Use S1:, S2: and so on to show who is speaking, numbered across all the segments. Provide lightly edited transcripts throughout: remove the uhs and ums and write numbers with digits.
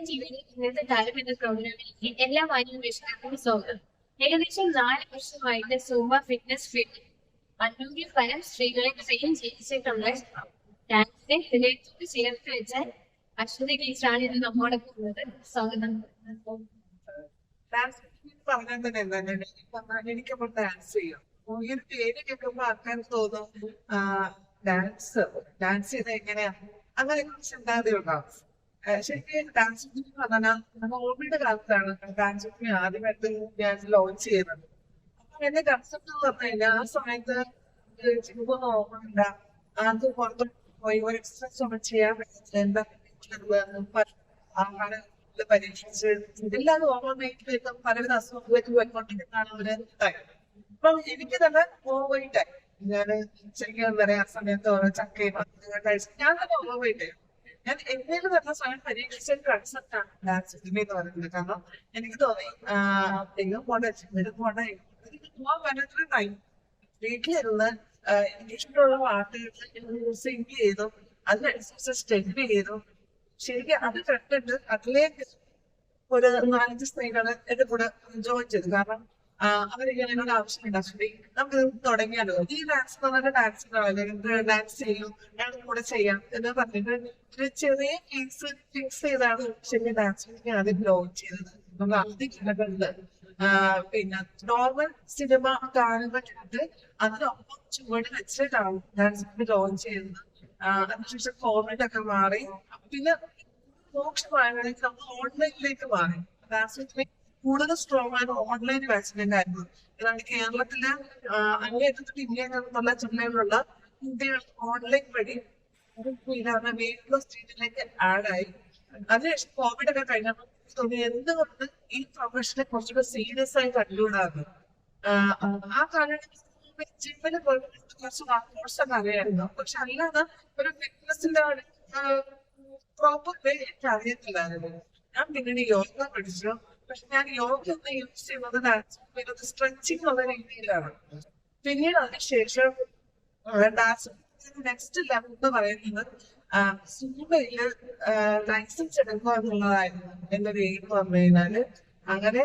S1: ടിവിയുടെ ഇന്നത്തെ കാലം എന്ന പ്രോഗ്രാമിലേക്ക് എല്ലാ മാന്യവേഷകർക്കും സ്വാഗതം. ഏകദേശം 4 വർഷമായിട്ട് സൂംബ ഫിറ്റ്നസ് ഫീൽഡിൽ അഞ്ഞൂറിൽ പരം സ്ത്രീകളെ ട്രെയിൻ ചെയ്യിച്ചിട്ടുള്ള ഡാൻസിനെ ഹൃദയത്തോട് ചേർത്ത് വെച്ച അശ്വതി ടീച്ചറാണ് ഇത് നമ്മോടൊപ്പം ഉള്ളത്. സ്വാഗതം.
S2: ഡാൻസ് പറഞ്ഞാൽ തന്നെ എന്താണ് എനിക്കപ്പോൾ ഡാൻസ് ചെയ്യും. ഈ ഒരു പേര് കേൾക്കുമ്പോ ആൾക്കാർ തോന്നും ഡാൻസ് ചെയ്ത് എങ്ങനെയാ അങ്ങനെ കുറച്ച് ചിന്താഗതിയുണ്ടാവും. ശരിക്കും ഡാൻസ് എന്ന് പറഞ്ഞാൽ കോവിഡ് കാലത്താണ് ഡാൻസ് ആദ്യമായിട്ട് ഞാൻ ലോഞ്ച് ചെയ്യുന്നത്. അപ്പൊ എന്റെ കൺസെപ്റ്റ് എന്ന് പറഞ്ഞു കഴിഞ്ഞാൽ ആ സമയത്ത് ചിലപ്പോൾ ഓർമ്മയില്ല, അത് പുറത്ത് പോയി ഒരു എക്സസൈസ് ഒന്നും ചെയ്യാൻ പറ്റില്ല. എന്താ ആഹാരം പരീക്ഷിച്ച് എല്ലാവരും ഓർമ്മ പലവിധ അസുഖങ്ങളിലേക്ക് പോയിക്കൊണ്ടിരിക്കുന്നതാണ് ഒരു ടൈം. അപ്പൊ എനിക്ക് തന്നെ ഓവർവെയിറ്റായി. ഞാൻ ശരിക്കും എന്താ പറയാ, ആ സമയത്ത് ഓരോ ചക്കയും കഴിച്ച് ഞാൻ തന്നെ ഓവർവെയിറ്റായി. ഞാൻ എന്നേൽ തന്നെ സ്വയം പരീക്ഷിച്ച ഒരു കൺസെപ്റ്റ് ആണ് ഡാൻസ് എന്ന് പറയുന്നത്. കാരണം എനിക്ക് തോന്നി എങ്ങും പോകേണ്ട പോകാൻ പറ്റാത്തൊരു ടൈം വീട്ടിലിരുന്ന് എനിക്ക് ഇഷ്ടമുള്ള പാട്ടുകൾ സിംഗ് ചെയ്തു, അതിനനുസരിച്ച് സ്റ്റെപ്പ് ചെയ്തു. ശരിക്കും അത് കണ്ടിട്ട് അതിലേക്ക് ഒരു 4-5 സ്ത്രീകള് എന്റെ കൂടെ ജോയിൻ ചെയ്തു. കാരണം അവരിങ്ങനെ എന്നോട് ആവശ്യമുണ്ട്, അശ്വതി നമുക്ക് തുടങ്ങിയാലോ, ഈ ഡാൻസ് എന്ന് പറഞ്ഞ ഡാൻസ് ചെയ്യും, ഞങ്ങൾ കൂടെ ചെയ്യാം എന്ന് പറഞ്ഞിട്ട് ഒരു ചെറിയ കേസ് ഫിക്സ് ചെയ്താണ് ശരിക്കും ഡാൻസ് ആദ്യം ലോഞ്ച് ചെയ്തത്. നമുക്ക് ആദ്യം കണ്ടിട്ടുണ്ട് പിന്നെ നോർമൽ സിനിമ ഗാനങ്ങൾ കേട്ട് അതിനൊപ്പം ചുവട് വെച്ചിട്ടാണ് ഡാൻസ് ലോഞ്ച് ചെയ്യുന്നത്. അതിനുശേഷം കോവിഡ് ഒക്കെ മാറി പിന്നെ മോക്ഷമായതാണെങ്കിൽ നമ്മൾ ഓൺലൈനിലേക്ക് മാറി. ഡാൻസ് കൂടുതൽ സ്ട്രോങ് ആയത് ഓൺലൈൻ ബാച്ചിലേക്കായിരുന്നു. ഏതാണ്ട് കേരളത്തില് അങ്ങേയറ്റത്തിൽ ഇന്ത്യ എന്നുള്ള ജില്ലയിലുള്ള കുട്ടികൾ ഓൺലൈൻ വഴി വെയിറ്റ് ലോസ് ട്രീറ്റ്മെന്റിലേക്ക് ആഡായി. അതിനുശേഷം കോവിഡ് ഒക്കെ കഴിഞ്ഞപ്പോൾ തോന്നി എന്തുകൊണ്ട് ഈ പ്രൊഫഷനെ കുറച്ചുകൂടെ സീരിയസ് ആയി കണ്ടുകൂടാന്ന്. ആ കാലഘട്ടത്തിൽ ജിമ്മിന് പോയി കുറച്ച് വർക്കൗട്ട്സ് ഒക്കെ അറിയായിരുന്നു. പക്ഷെ അല്ലാതെ ഒരു ഫിറ്റ്നസിന്റെ പ്രോപ്പർ വേ എനിക്ക് അറിയത്തില്ലായിരുന്നു. ഞാൻ പിന്നീട് യോഗ പഠിച്ചു. പക്ഷെ ഞാൻ യോഗ ഒന്ന് യൂസ് ചെയ്യുന്നത് സ്ട്രെച്ചിങ് ഉള്ള രീതിയിലാണ്. പിന്നീട് അതിനുശേഷം ഡാൻസ് നെക്സ്റ്റ് ലെവൽ എന്ന് പറയുന്നത് സൂംബയില് ലൈസൻസ് എടുക്കുക എന്നുള്ളതായിരുന്നു എന്റെ ഒരു എയിം എന്ന് പറഞ്ഞു കഴിഞ്ഞാല്. അങ്ങനെ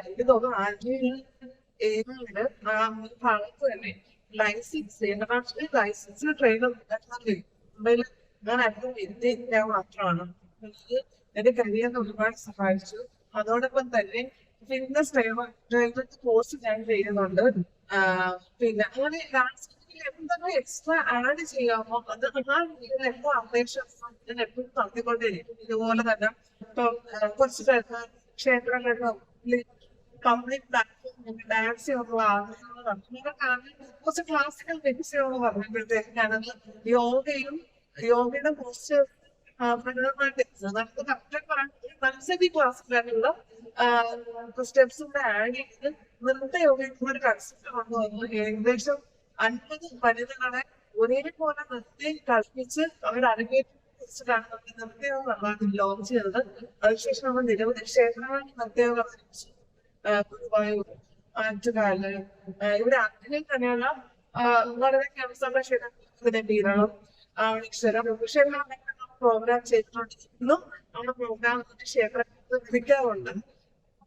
S2: എനിക്ക് തോന്നുന്നു 2007 ഭാഗത്ത് തന്നെ ലൈസൻസ് ഇന്റർനാഷണൽ ലൈസൻസ് ട്രെയിനർ മുംബൈയിൽ ഞാൻ ഇന്ത്യ മാത്രമാണ്. എന്റെ കരിയറിന് ഒരുപാട് സഹായിച്ചു. അതോടൊപ്പം തന്നെ ഫിറ്റ്നസ് ട്രെയിനർ കോഴ്സ് ഞാൻ ചെയ്യുന്നുണ്ട്. പിന്നെ അങ്ങനെ ഡാൻസ് എന്തൊക്കെ എക്സ്ട്രാ ആഡ് ചെയ്യാമോ അത് ആ രീതിയിൽ എല്ലാ അപേക്ഷകളും ഞാൻ എപ്പോഴും നടത്തിക്കൊണ്ടേയിരിക്കും. ഇതുപോലെ തന്നെ ഇപ്പം കുറച്ച് ക്ഷേത്രങ്ങളിലും കംപ്ലീറ്റ് പ്ലാറ്റ്ഫോം ഡാൻസ് ചെയ്യാനുള്ള ആഗ്രഹങ്ങളാണ്. കുറച്ച് ക്ലാസിക്കൽ മിക്സ് ചെയ്യുമെന്ന് പറഞ്ഞപ്പോഴത്തേക്ക് ഞാനത് യോഗയുടെ കുറച്ച് ക്ലാസ്സിലുള്ള സ്റ്റെപ്സ് കൂടെ ആഡ് ചെയ്ത് നൃത്തയോഗയ്ക്കുള്ള ഒരു കൺസെപ്റ്റ് കൊണ്ടുവന്നു. ഏകദേശം 50 വനിതകളെ ഒരേപോലെ നൃത്തം കളിപ്പിച്ച് അവരുടെ അരങ്ങേറ്റം നൃത്തയോഗം ലോഞ്ച് ചെയ്തത്. അതിനുശേഷം നമ്മൾ നിരവധി ക്ഷേത്രങ്ങളിൽ നൃത്തയോഗം അവതരിപ്പിച്ചു. ഗുരുവായൂർ, ആറ്റുകാല്, ഇവിടെ അഗ്നിയിൽ തന്നെയുള്ള വളരെ ക്യാമ്പസുള്ള ക്ഷേത്രത്തിന്റെ പേരാണ് ആവണീശ്വരം. പ്രോഗ്രാം ചെയ്തിട്ടുണ്ട്. ഇന്നും നമ്മുടെ പ്രോഗ്രാം ക്ഷേത്രത്തിൽ വിളിക്കാറുണ്ട്.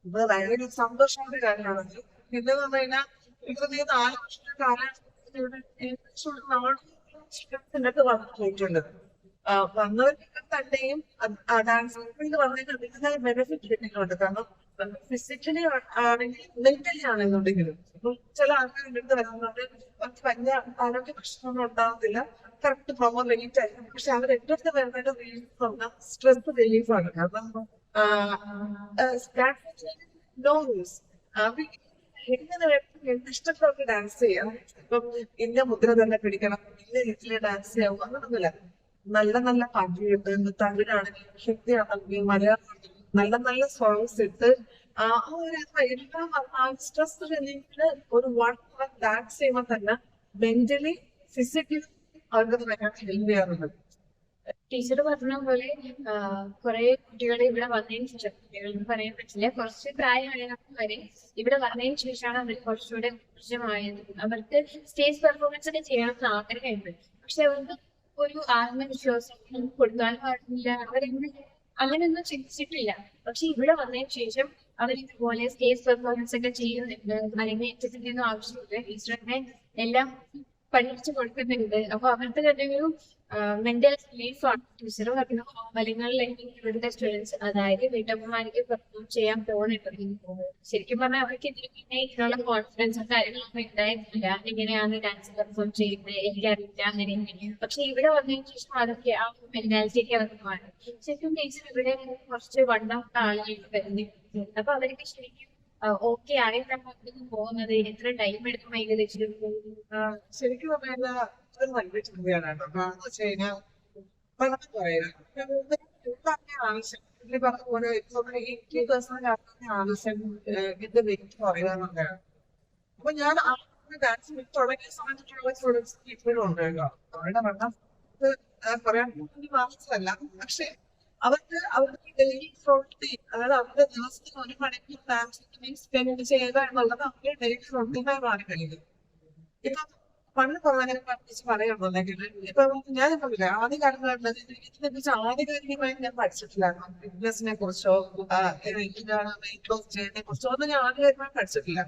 S2: അത് ഭയങ്കര സന്തോഷമുള്ള കാര്യമാണത്. പിന്നെ പറഞ്ഞു കഴിഞ്ഞാൽ ഇപ്പൊ 4 വർഷത്തെ കാലഘട്ടത്തിലൂടെ ഏകദേശം 4 വന്നു പോയിട്ടുണ്ട്. വന്നവർക്കൊക്കെ തന്നെയും ഡാൻസ് വന്നതിന് അതിൻ്റെതായ ബെനിഫിറ്റ് കിട്ടിയിട്ടുണ്ട്. കാരണം ഫിസിക്കലി ആണെങ്കിലും മെന്റലി ആണെന്നുണ്ടെങ്കിലും ചില ആൾക്കാരുടെ വരുന്നത് വലിയ ആരോഗ്യ പ്രശ്നമൊന്നും ഉണ്ടാകത്തില്ല, കറക്റ്റ് പ്രോപ്പർ വെയിറ്റ് ആയിരിക്കും. പക്ഷെ അവർ എന്റെ അടുത്ത് വരുന്നതിന്റെ റീസൺ പറഞ്ഞാൽ സ്ട്രെസ് റിലീഫാണ്. കാരണം നോ റൂൾസ്. എങ്ങനെ എന്ത് ഇഷ്ടപ്പെട്ടവർക്ക് ഡാൻസ് ചെയ്യാം. ഇപ്പം ഇന്ന മുദ്ര തന്നെ പിടിക്കണം, ഇന്ന രീതിയിൽ ഡാൻസ് ചെയ്യാവും, അങ്ങനൊന്നുമില്ല. നല്ല നല്ല പാട്ടുകളുണ്ട്. തമിഴാണെങ്കിലും ഹിന്ദിയാണെങ്കിലും മലയാളമാണെങ്കിലും നല്ല നല്ല സോങ്സ് ഇട്ട് എല്ലാം സ്ട്രെസ് റിലീഫിന് ഒരു 1 hour ഡാൻസ് ചെയ്യുമ്പോൾ തന്നെ മെന്റലി ഫിസിക്കലി അവർക്ക് ഹെൽപ്പ് ചെയ്യാറുണ്ട്.
S1: ടീച്ചർ പറഞ്ഞ പോലെ കുറെ കുട്ടികളെ ഇവിടെ വന്നതിന് ശേഷം, കുട്ടികളെന്ന് പറയാൻ പറ്റില്ല, കുറച്ച് പ്രായമായവർക്ക് വരെ ഇവിടെ വന്നതിന് ശേഷമാണ് അവർ കുറച്ചുകൂടെ ഊർജ്ജമായത്. അവർക്ക് സ്റ്റേജ് പെർഫോമൻസ് ഒക്കെ ചെയ്യണമെന്ന് ആഗ്രഹമുണ്ട്. പക്ഷെ അവർക്ക് ഒരു ആത്മവിശ്വാസം കൊടുക്കാൻ പാടില്ല. അവരെങ്ങനെ അങ്ങനെയൊന്നും ചിന്തിച്ചിട്ടില്ല. പക്ഷെ ഇവിടെ വന്നതിന് ശേഷം അവർ ഇതുപോലെ സ്റ്റേജ് പെർഫോമൻസ് ഒക്കെ ചെയ്യുന്നുണ്ട്, അല്ലെങ്കിൽ എക്സസൈസ് ഒന്നും ആവശ്യമില്ല, ടീച്ചറിനെ എല്ലാം പഠിപ്പിച്ചു കൊടുക്കുന്നുണ്ട്. അപ്പൊ അവർക്ക് തന്നെ ഒരു മെന്റൽ റിലീഫാണ്. ടീച്ചർ പറഞ്ഞു ഫലങ്ങളിലേക്ക് ഇവിടുത്തെ സ്റ്റുഡൻസ്, അതായത് വീട്ടമ്മമാർക്ക് പെർഫോം ചെയ്യാൻ പോകുന്നുണ്ട്. ശരിക്കും പറഞ്ഞാൽ അവർക്ക് ഇതിന് പിന്നെ ഇതിനുള്ള കോൺഫിഡൻസും കാര്യങ്ങളൊന്നും ഉണ്ടായിരുന്നില്ല. എങ്ങനെയാണ് ഡാൻസ് പെർഫോം ചെയ്യുന്നത് എനിക്കറിയില്ല, അങ്ങനെ ഇങ്ങനെ. പക്ഷെ ഇവിടെ വന്നതിന് ശേഷം അതൊക്കെ ആ മെന്റാലിറ്റിയൊക്കെ അവർക്ക് മാറി. ശരിക്കും ടീച്ചർ ഇവിടെ കുറച്ച് വണ്ണാത്ത ആളുകൾ വരുന്നുണ്ട്. അപ്പൊ അവർക്ക് ശരിക്കും ഓക്കെ ആയിട്ടാണ് അവിടേക്ക് പോകുന്നത്. എത്ര ടൈം എടുക്കും ഏകദേശം?
S2: ശരിക്കും പറഞ്ഞാൽ ഒരു വലിയ ചിന്തയാണ് കേട്ടോ. കാരണം എന്ന് വെച്ച് കഴിഞ്ഞാൽ പലതും പറയാം. എന്താണ് ആവശ്യം? ഇതിൽ പറഞ്ഞ പോലെ എനിക്ക് പേഴ്സണലി ആവശ്യം ഇതിന്റെ വെയിറ്റ് പറയുക എന്നുള്ളതാണ്. അപ്പൊ ഞാൻ ഡാൻസ് തുടങ്ങിയ സമയത്തുള്ള സ്റ്റുഡൻസ് ഇപ്പോഴും ഉണ്ട് കേട്ടോ. അവരുടെ വണ്ണം പറയാൻ മാത്രമല്ല, പക്ഷെ അവർക്ക് ഡെയിലി റൊട്ടീൻ, അതായത് അവരുടെ ദിവസത്തിന് 1 മണിക്കൂർ ഡാൻസ് സ്പെൻഡ് ചെയ്യുക എന്നുള്ളത് അവരുടെ ഡെയിലി റൊട്ടീനായി മാറി കഴിയും. ഇപ്പൊ പണ്ട് പറയാനെ പഠിപ്പിച്ച് പറയുന്നുണ്ടെങ്കിൽ ഇപ്പൊ ഞാനിപ്പോ ആദ്യ കാലങ്ങളിൽ ഇതിനെ കുറിച്ച് ആധികാരികമായി ഞാൻ പഠിച്ചിട്ടില്ലായിരുന്നു. ഫിറ്റ്നസിനെ കുറിച്ചോ വെയിറ്റ് ലോസ് ചെയ്യുന്നതിനെ കുറിച്ചോ ഒന്നും ഞാൻ ആധികാരികമായി പഠിച്ചിട്ടില്ല.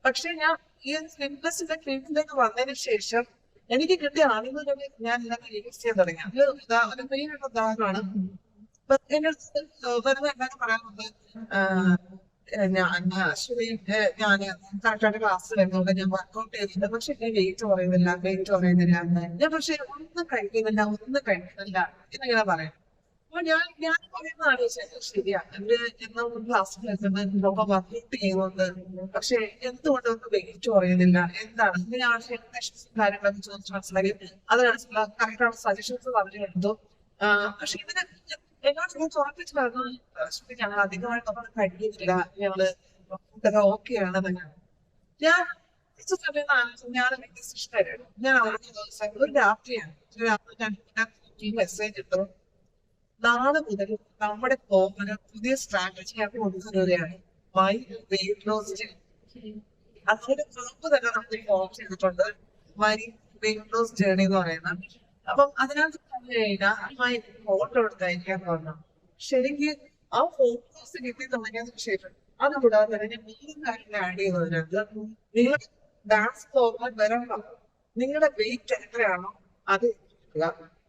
S2: പക്ഷെ ഞാൻ ഈ ഒരു ഫിറ്റ്നസിന്റെ ഫീൽഡിലേക്ക് വന്നതിന് ശേഷം എനിക്ക് കിട്ടിയ അറിവുകൾ ഞാൻ ഇതൊക്കെ യൂസ് ചെയ്യാൻ തുടങ്ങി. അത് ഒരു മെയിൻ ആയിട്ട് ഉദാഹരണമാണ്. ഇപ്പൊ എന്റെ വെറുതെ എന്താണ് പറയാനുള്ളത്, ഞാൻ കറക്റ്റായിട്ട് ക്ലാസ് വരുന്നുണ്ട്, ഞാൻ വർക്ക്ഔട്ട് ചെയ്യുന്നുണ്ട്, പക്ഷെ എന്റെ വെയിറ്റ് കുറയുന്നില്ല. ഞാൻ പക്ഷെ ഒന്നും കഴിക്കുന്നില്ല എന്നിങ്ങനെ പറയാം. അപ്പൊ ഞാൻ പറയുന്ന ആലോചിച്ചത് ശരിയാണ്. എന്റെ എന്നും ക്ലാസ്സിൽ വരുന്നുണ്ട്, വർക്ക്ഔട്ട് ചെയ്യുന്നുണ്ട്, പക്ഷെ എന്തുകൊണ്ട് നമുക്ക് വെയിറ്റ് കുറയുന്നില്ല, എന്താണ് ഇതിനാണ് കാര്യങ്ങളൊക്കെ ചോദിച്ച് മനസ്സിലാക്കി അതിനനുസരിച്ചുള്ള കറക്റ്റാണ് സജഷൻസ് പറഞ്ഞെടുത്തു. പക്ഷെ ഇതിന് എന്നോട് ഞാൻ ചോദിച്ചു പറഞ്ഞു, ഞങ്ങൾ അധികമായിട്ട് നമ്മൾ കഴിക്കുന്നില്ല, ഞങ്ങള് ഇതൊക്കെ ഓക്കെയാണ്. ഞാൻ സമയത്ത് ആലോചിച്ചു, ഞാൻ ഡിസിഷൻ ആയിരുന്നു. ഞാൻ അവർക്ക് ദിവസം ഒരു രാത്രിയാണ് മെസ്സേജ് ഇട്ടു, നാളെ മുതൽ നമ്മുടെ പുതിയ സ്ട്രാറ്റജി ആക്കി കൊണ്ടുവരികയാണ് മൈ വെയിറ്റ് ലോസ്. അതിന്റെ മുമ്പ് തന്നെ നമ്മൾ ഫോം ചെയ്തിട്ടുണ്ട് മൈ വെയിറ്റ് ലോസ് ജേർണി എന്ന് പറയുന്നത്. അപ്പം അതിനകത്ത് പറഞ്ഞു കഴിഞ്ഞാൽ ഫോട്ടോ എടുത്തായിരിക്കാന്ന് പറഞ്ഞു. ശരിക്കും ആ ഫോട്ടോസ് കിട്ടി തുടങ്ങിയതിനു ശേഷം അത് കൂടാതെ തന്നെ ഞാൻ 3 കാര്യങ്ങൾ ആഡ് ചെയ്യുന്നതിനകത്ത് നിങ്ങൾ ഡാൻസ് പ്രോഗ്രാം വരണം, നിങ്ങളുടെ വെയിറ്റ് എത്രയാണോ അത്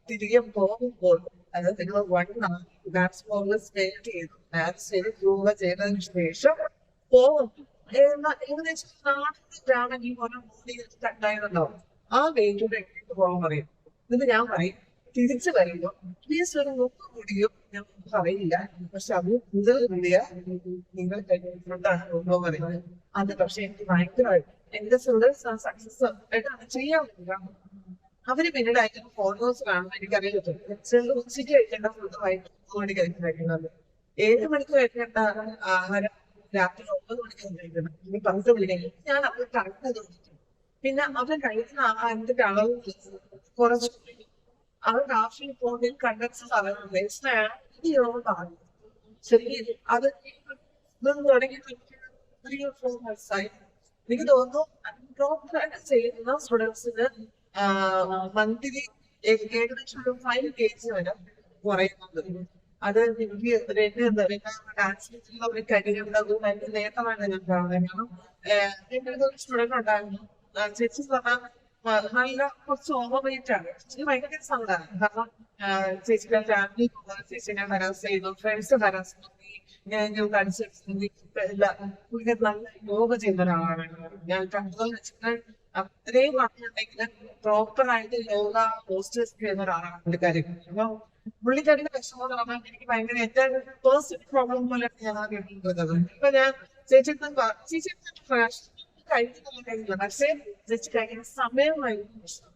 S2: തിരികെ പോകുമ്പോൾ, അതായത് നിങ്ങൾ 1 hour ഡാൻസ് പ്രോഗ്രാം സ്പെൻഡ് ചെയ്തു, ഡാൻസ് ചെയ്ത് പ്രൂവ് ചെയ്തതിനു ശേഷം പോകും. ഏകദേശം 4 ഗ്രാം ഈ ഓരോ ബോഡി കണ്ടായിട്ടുണ്ടാവും. ആ വെയിറ്റോടെ എങ്ങനെ പോകാൻ പറയും. എന്നിട്ട് ഞാൻ പറയും തിരിച്ചു വരുമ്പോ പ്ലീസ് ഒരു 30 കൂടിയോ ഞാൻ പറയില്ല, പക്ഷെ അത് കൂടുതൽ കൂടിയ നിങ്ങൾ കഴിയുന്നതാണ് കൊണ്ടുപോകാൻ പറയുന്നത്. അത് പക്ഷെ എനിക്ക് ഭയങ്കരമായിട്ട് എന്റെ സ്റ്റുഡൻസ് സക്സസ് ആയിട്ട് അത് ചെയ്യാൻ പറ്റില്ല. അവര് പിന്നീട് അയക്കുന്ന ഫോട്ടോസ് കാണുമ്പോൾ എനിക്കറിയാൻ പറ്റും ഉച്ചയ്ക്ക് കഴിക്കേണ്ട ഫുഡ് വൈകിട്ട് 3 മണിക്ക് കഴിക്കുന്നത്, 7 മണിക്ക് കഴിക്കേണ്ട ആഹാരം രാത്രി 9 മണിക്ക് കഴിക്കണം, ഇനി 10 മണിക്ക്. ഞാൻ അവർ കറക്റ്റ് കൊടുക്കും. പിന്നെ അവർ കഴിക്കുന്ന ആഹാരത്തിന്റെ അളവ് കുറച്ച് അവർക്ക് ആവശ്യം ഫോണിൽ കണ്ടൻസ് പറഞ്ഞു. ശരിക്കും അത് തുടങ്ങി 3 or 4 months ആയി. എനിക്ക് തോന്നുന്നു പ്രോപ്പറായിട്ട് ചെയ്യുന്ന സ്റ്റുഡൻസിന് മന്ത്ലി ഏകദേശം ഒരു 5 kg വരെ കുറയുന്നുണ്ട്. അത് എനിക്ക് ഡാൻസിലുള്ള ഒരു കരിയറുണ്ടാകും എന്റെ നേട്ടമാണ് ഞാൻ കാണുന്നത്. കാരണം എന്റെ ഒരു സ്റ്റുഡന്റ് ഉണ്ടായിരുന്നു, ചേച്ചി പറഞ്ഞാൽ നല്ല കുറച്ച് ഓവർ വെയിറ്റ് ആണ്. ചേച്ചി ഭയങ്കര സങ്കടമാണ്. കാരണം ചേച്ചിയുടെ ഫാമിലി ചേച്ചിനെ ഹരാസ് ചെയ്തു, ഫ്രണ്ട്സ് ഹരാസ് പുള്ളിക്ക് നല്ല യോഗ ചെയ്യുന്ന ഒരാളാണ്. ഞാൻ കണ്ടതെന്ന് വെച്ചിട്ട് അത്രയും പറഞ്ഞിട്ടുണ്ടെങ്കിൽ പ്രോപ്പർ ആയിട്ട് യോഗ പോസ്റ്റേഴ്സ് ചെയ്യുന്ന ഒരാളാണ് പുള്ളിക്കാരി. അപ്പൊ പുള്ളിക്കാരിയുടെ വിഷമം എന്ന് പറഞ്ഞാൽ എനിക്ക് ഭയങ്കര എന്റെ പേഴ്സണൽ പ്രോബ്ലം പോലെയാണ് ഞാൻ കേട്ടിട്ടുള്ളത്. ഇപ്പൊ ഞാൻ ചേച്ചി കഴിക്കുന്നില്ല, പക്ഷേ ചേച്ചി കഴിക്കുന്ന സമയമായിരുന്നു പ്രശ്നം.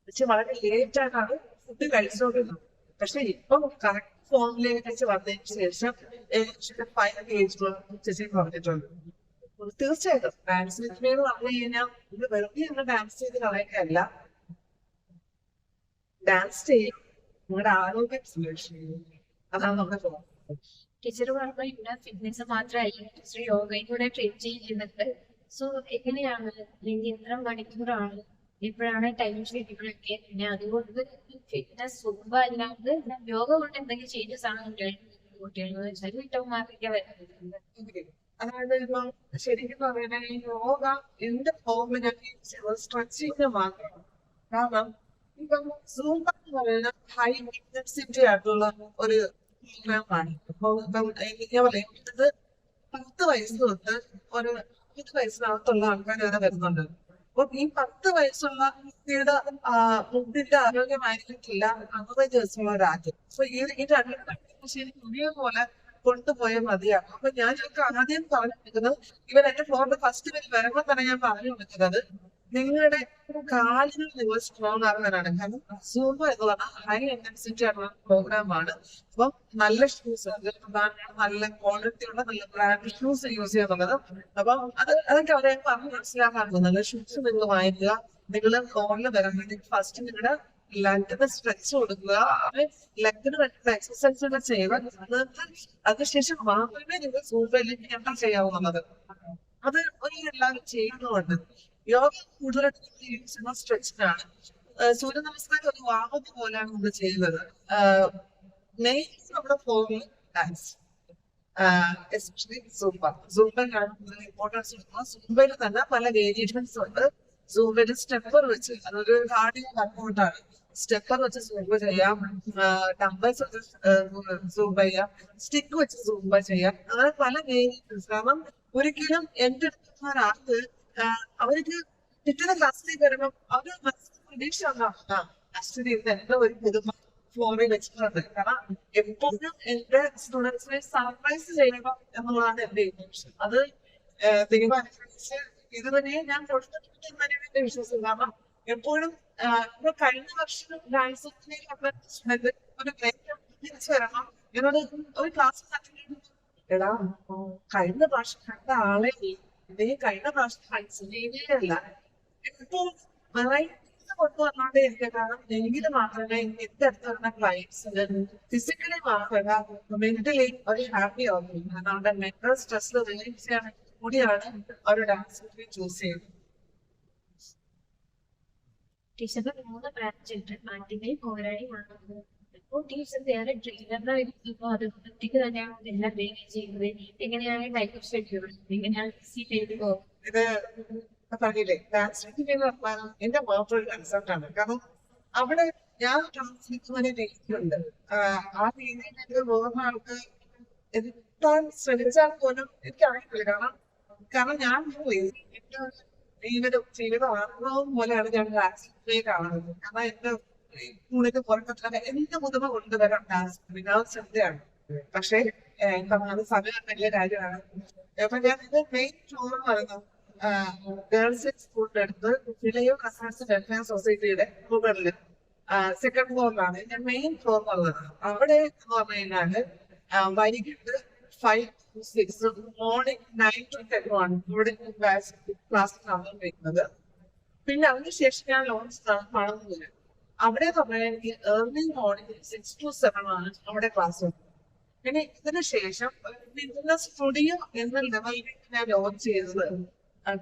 S2: ചേച്ചി വളരെ ലേറ്റ് ആയിട്ടാണ് ഫുഡ് കഴിച്ചോണ്ടിരുന്നത്. പക്ഷെ ഇപ്പം കറക്റ്റ് ഫോമിലേക്ക് ചേച്ചി വന്നതിന് ശേഷം 5 kg ചേച്ചി പറഞ്ഞിട്ടുണ്ട്. തീർച്ചയായിട്ടും ഡാൻസ് എന്ന് പറഞ്ഞു കഴിഞ്ഞാൽ ഇത് വെറുതെ ഒന്ന് ഡാൻസ് ചെയ്ത് കളയൊക്കെയല്ല, ഡാൻസ് ചെയ്യും നിങ്ങളുടെ ആരോഗ്യം സംരക്ഷിക്കും. അതാണ് നമ്മുടെ ഫോക്കസ്.
S1: ടീച്ചർ പറഞ്ഞ ഇവിടെ ഫിറ്റ്നസ് മാത്രമല്ല, ടീച്ചർ യോഗയും കൂടെ ട്രെയിൻ ചെയ്യുന്നുണ്ട്. സോ എങ്ങനെയാണ്, അല്ലെങ്കിൽ എത്ര മണിക്കൂറാണ്, എപ്പോഴാണ് ടൈം ഷെഡ്യൂളൊക്കെ? പിന്നെ അതുകൊണ്ട് ഫിറ്റ്നസ് സുഖ അല്ലാണ്ട് യോഗ കൊണ്ട് എന്തെങ്കിലും ചേഞ്ചസ് ആണ് ഉണ്ടായിരുന്നത്? കുട്ടികളെന്ന് വെച്ചാൽ വീട്ടമ്മമാരൊക്കെ വരുന്നത്.
S2: അതായത് ഇപ്പം ശരിക്കും പറയുന്നത് ഈ യോഗ എന്റെ ഫോമിൽ ഞാൻ സ്ട്രെച്ചിങ് മാത്രമാണ്. കാരണം ഇപ്പം സൂംബ എന്ന് പറയുന്ന ഹൈ ഇന്റൻസിറ്റി ആയിട്ടുള്ള ഒരു പ്രോഗ്രാമാണ്. അപ്പൊ ഇപ്പം ഞാൻ പറയാം ഇത് 10 വയസ്സ് തൊട്ട് ഒരു 20 വയസ്സിനകത്തുള്ള ആൾക്കാർ വരെ വരുന്നുണ്ട്. അപ്പൊ ഈ 10 വയസ്സുള്ള കുട്ടിയുടെ മുട്ടിന്റെ ആരോഗ്യമായിരിക്കില്ല 60 വയസ്സുള്ള ഒരാൾക്ക്. അപ്പൊ ഈ രണ്ടും ശരിക്കും ഒരേപോലെ കൊണ്ടുപോയാൽ മതിയാകും. അപ്പൊ ഞാൻ ഞങ്ങൾക്ക് ആദ്യം പറഞ്ഞു കൊടുക്കുന്നത് ഇവൻ എന്റെ ഫ്ലോറിന്റെ ഫസ്റ്റ് പേര് വരുമ്പോൾ തന്നെ ഞാൻ പറഞ്ഞു കൊടുക്കുന്നത് നിങ്ങളുടെ കാലുകൾ നിങ്ങൾ സ്ട്രോങ് ആകുന്നതാണ്. കാരണം സൂംബ എന്ന് പറഞ്ഞാൽ ഹൈ ഇന്റൻസിറ്റി ആയിട്ടുള്ള പ്രോഗ്രാമാണ്. അപ്പം നല്ല ഷൂസ് നല്ല ക്വാളിറ്റി ഉള്ള നല്ല ബ്രാൻഡ് ഷൂസ് യൂസ് ചെയ്യുന്നുള്ളത്. അപ്പം അതൊക്കെ അവരെ പറഞ്ഞ് മനസ്സിലാക്കാൻ നല്ല ഷൂസ് നിങ്ങൾ വാങ്ങിക്കുക. നിങ്ങൾ ഫോണിൽ വരുമ്പോഴത്തേക്ക് ഫസ്റ്റ് നിങ്ങളുടെ ലെഗിന് സ്ട്രെച്ച് കൊടുക്കുക. ലെഗിന് വേണ്ട എക്സസൈസുകൾ ചെയ്യുക. അതിനുശേഷം മാത്രമേ നിങ്ങൾ സൂംബയിലേക്ക് എൻ്റർ ചെയ്യാവുന്നത്. അത് എല്ലാവരും ചെയ്യുന്നുണ്ട്. യോഗ കൂടുതലായിട്ട് യൂസ് ചെയ്യുന്ന സ്ട്രെച്ചിനാണ്. സൂര്യ നമസ്കാരം ഒരു വാമപ്പ് പോലെയാണ് നമ്മൾ ചെയ്യുന്നത്. മെയിൻ നമ്മുടെ ഫോമിൽ ഡാൻസ് എസ്പെഷ്യലി സൂംബയിലാണ് കൂടുതൽ ഇമ്പോർട്ടൻസ് കൊടുക്കുന്നത്. സൂംബയിൽ തന്നെ പല വേരിയേഷൻസ് ഉണ്ട്. സൂംബയിൽ സ്റ്റെപ്പർ വെച്ച് അതൊരു കാർഡിയോ വർക്കൗട്ടാണ്. സ്റ്റെപ്പർ വെച്ച് സൂംബ ചെയ്യാം, ഡംബൽസ് വെച്ച് സൂംബ ചെയ്യാം, സ്റ്റിക്ക് വെച്ച് സൂംബ ചെയ്യാം. അങ്ങനെ പല വേരിയേഷൻസ്. കാരണം ഒരിക്കലും എന്റെ അടുത്തുള്ള ഒരാൾക്ക് അവർക്ക് പിറ്റേ ക്ലാസ്സിലേക്ക് വരുമ്പോൾ അവര് മനസ്സിൽ പ്രതീക്ഷ ആക്ച്വലി എന്റെ ഒരു പുതുമ ഫ്ലോറിൽ വെച്ചിട്ടുണ്ട്. കാരണം എപ്പോഴും എന്റെ സ്റ്റുഡൻസിനെ സർപ്രൈസ് ചെയ്യണം എന്നുള്ളതാണ് എന്റെ ഇൻറ്റൻഷൻ. അത് ദൈവം അനുസരിച്ച് ഇത് തന്നെ ഞാൻ കൊടുത്തിട്ടുണ്ട് എന്ന് എന്റെ വിശ്വാസം. കാരണം എപ്പോഴും ഇപ്പൊ കഴിഞ്ഞ വർഷം ഡാൻസ് സ്റ്റുഡന്റ് ഒരു തിരിച്ചു വരണം എന്നോട് ഒരു ക്ലാസ് എടാ കഴിഞ്ഞ പ്രാവശ്യം കണ്ട ആളെ നീ കഴിഞ്ഞ പ്രാവശ്യം മനസ്സിലല്ല എപ്പോൾ കൊണ്ടുവന്നോണ്ടേ ഇരിക്കുക. കാരണം എങ്കിൽ മാത്രമേ എന്റെ അടുത്ത് വരുന്ന ക്ലയൻസിന് ഫിസിക്കലി മാത്രമല്ല മെന്റലി ഒരു ഹാപ്പി ആവുന്നു. കാരണം അവരുടെ മെന്റൽ സ്ട്രെസ് റിലീഫ് ചെയ്യാൻ കൂടിയാണ് അവർ ഡാൻസ് ചൂസ് ചെയ്യുന്നത്.
S1: ടീച്ചറിന്റെ 3 ബ്രാഞ്ച് ഉണ്ട്. ആന്റിമേ, കോരാടി, മാനവ. അപ്പോൾ ടീച്ചർ വേറെ ട്രെയിനറിനായിരിക്കുമ്പോൾ അത് വൃത്തിക്ക് തന്നെയാണ് എല്ലാം മാനേജ് ചെയ്യുന്നത്. എങ്ങനെയാണ് ടൈപ്പ് ഓഫ് ഷെഡ്യൂൾ, എങ്ങനെയാണ് ചെയ്ത് പോകും?
S2: ഇത് പറഞ്ഞില്ലേ ഡാൻസ് എന്റെ മാത്രം കൺസെപ്റ്റ് ആണ്. കാരണം അവിടെ ഞാൻ ട്രാൻസ്ലിക്കുന്ന രീതിയുണ്ട്. ആ രീതിയിൽ വേറെ ആൾക്ക് എത്താൻ ശ്രമിച്ചാൽ പോലും എനിക്ക് അറിയില്ല. കാരണം ഞാൻ പോയി എന്റെ ജീവിതം ആഗ്രഹവും പോലെയാണ് ഞാൻ ഡാൻസിനെ കാണുന്നത്. കാരണം എന്റെ സ്കൂളിന്റെ പുറത്തൊക്കെ എന്റെ മുതമ കൊണ്ടുവരാൻ ഡാൻസ് വിനോദസദ്യയാണ്. പക്ഷെ അത് സമയം വലിയ കാര്യമാണ്. അപ്പൊ ഞാൻ എന്റെ മെയിൻ ഫ്ലോർ എന്ന് പറയുന്നത് ഗേൾസ് സ്കൂളിന്റെ അടുത്ത് ഫിലിയോ കസാസ് വെൽഫെയർ സൊസൈറ്റിയുടെ മുകളിൽ സെക്കൻഡ് ഫ്ലോറിലാണ് എന്റെ മെയിൻ ഫ്ലോർ എന്നുള്ളത്. അവിടെ എന്ന് പറഞ്ഞു കഴിഞ്ഞാല് വൈകിട്ട് 5 to 6 മോർണിംഗ് 9 to 10 ആണ് ഇവിടെ ക്ലാസ് നടന്നുകൊണ്ടിരിക്കുന്നത്. പിന്നെ അതിനുശേഷം ഞാൻ ലോഞ്ച് കാണുന്നില്ല. അവിടെ പറഞ്ഞാൽ എനിക്ക് ഏർലി മോർണിംഗ് 6 to 7 ആണ് അവിടെ ക്ലാസ്. പിന്നെ ഇതിനു ശേഷം ബിസിനസ് സ്റ്റുഡിയോ എന്ന ലെവലിൽ ഞാൻ ലോഞ്ച് ചെയ്തത്